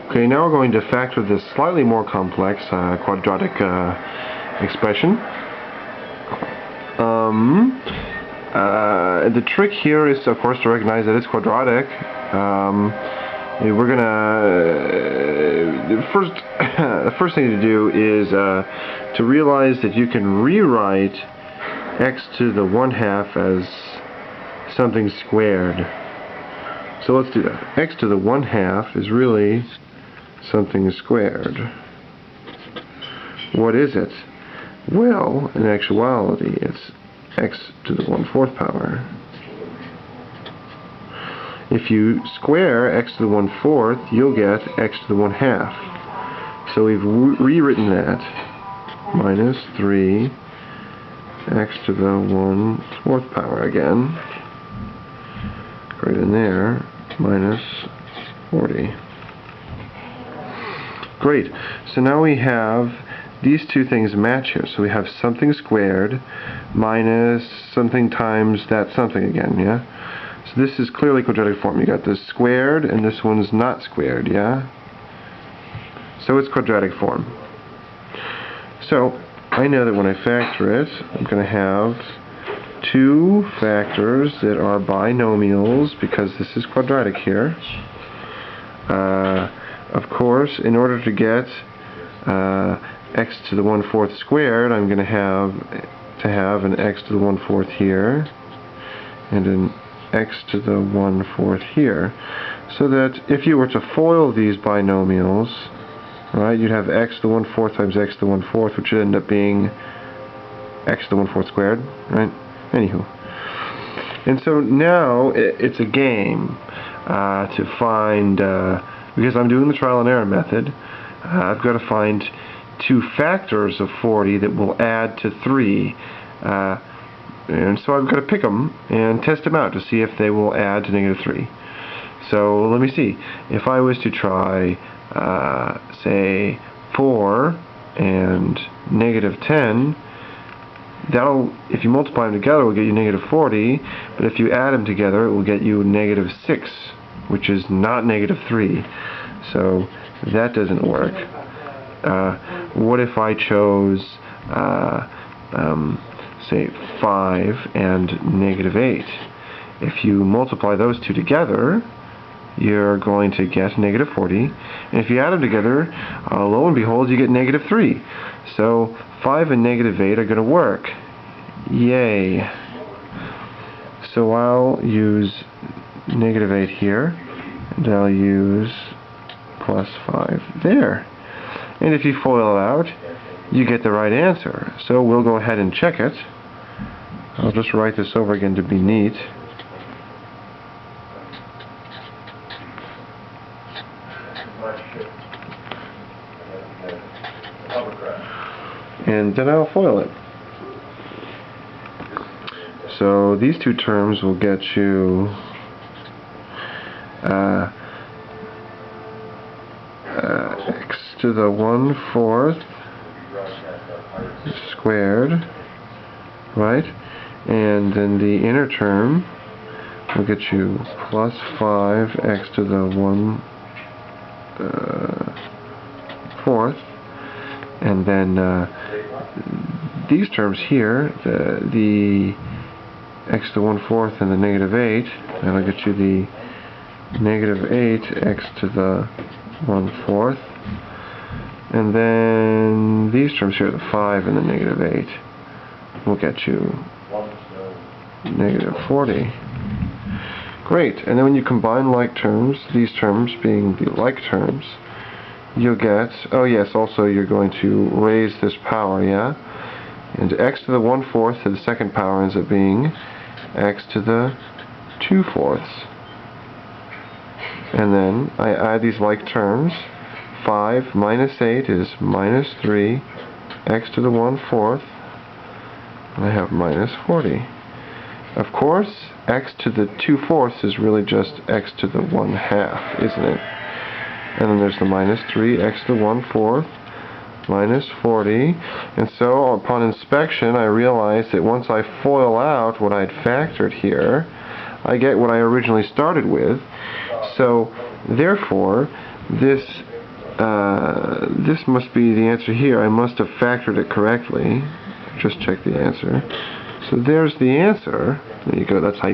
Okay, now we're going to factor this slightly more complex quadratic expression. The trick here is, of course, to recognize that it's quadratic. We're gonna the first thing to do is to realize that you can rewrite x to the 1/2 as something squared. So let's do that. X to the 1/2 is really something squared. What is it? Well, in actuality, it's x to the 1/4 power. If you square x to the 1/4, you'll get x to the 1/2. So we've rewritten that minus 3 x to the 1/4 power again. Right in there, minus 40. Great. So now we have these two things match here. So we have something squared minus something times that something again, yeah? So this is clearly quadratic form. You got this squared and this one's not squared, yeah? So it's quadratic form. So I know that when I factor it, I'm going to have two factors that are binomials because this is quadratic here. Of course, in order to get x to the 1/4 squared, I'm going to have an x to the 1/4 here and an x to the 1/4 here, so that if you were to FOIL these binomials, right, you'd have x to the 1/4 times x to the 1/4, which would end up being x to the 1/4 squared, right? Anywho. And so now it's a game to find, because I'm doing the trial and error method, I've got to find two factors of 40 that will add to 3. And so I've got to pick them and test them out to see if they will add to -3. So let me see. If I was to try, say, 4 and -10, that'll, if you multiply them together, it will get you -40, but if you add them together, it will get you -6, which is not -3. So that doesn't work. What if I chose, say, 5 and -8? If you multiply those two together, you're going to get -40, and if you add them together, lo and behold, you get -3. So 5 and -8 are going to work. Yay! So I'll use -8 here, and I'll use +5 there. And if you FOIL it out, you get the right answer. So we'll go ahead and check it. I'll just write this over again to be neat. And then I'll FOIL it. So these two terms will get you x to the 1/4 squared, right? And then the inner term will get you +5 x to the 1/4, and then these terms here, the x to the 1/4 and the -8, that'll get you the -8 x to the 1/4, and then these terms here, the 5 and the -8, will get you -40. Great, and then when you combine like terms, these terms being the like terms, you'll get, oh yes, also you're going to raise this power, yeah? And x to the 1/4 to the second power ends up being x to the 2/4. And then I add these like terms. 5 minus 8 is -3 x to the 1/4. And I have -40. Of course, x to the 2/4 is really just x to the 1/2, isn't it? And then there's the -3 x to the 1/4 minus 40, and so upon inspection I realize that once I FOIL out what I'd factored here, I get what I originally started with. So therefore this this must be the answer here. I must have factored it correctly. Just check the answer. So there's the answer. There you go. That's how you do it.